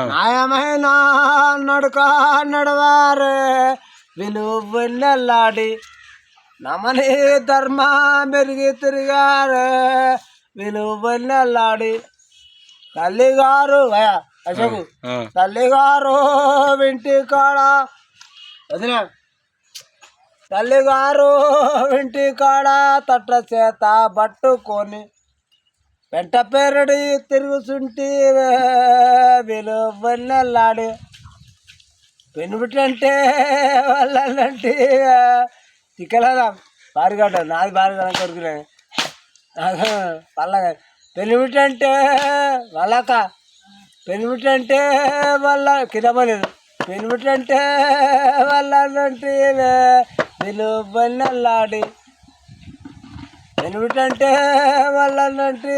న్యాయమైన నడుక నడవారే విలువెన్నెల్లాడి నమని ధర్మ మెరిగి తిరిగారే విలువెన్నెల్లాడి తల్లిగారు అశోకు తల్లిగారు ఇంటి కాడ వదిలే తల్లిగారు ఇంటి కాడ తట్ల చేత పట్టుకొని వెంట పేరడి తిరుగుతుంటే విలువెన్నెల్లాడి పెనుబిట్టంటే వాళ్ళంటే తిక్కలేదా బారిగడ్డ నాది బారిగడ్డ కొడుకులే పల్లగా పెనుబిట్టంటే వాళ్ళక పెనుబిట్టంటే వాళ్ళ కిందపలేదు పెనుబిట్టంటే వాళ్ళంటే విలువెన్నెల్లాడి పెనుబిట్టంటే వాళ్ళంటే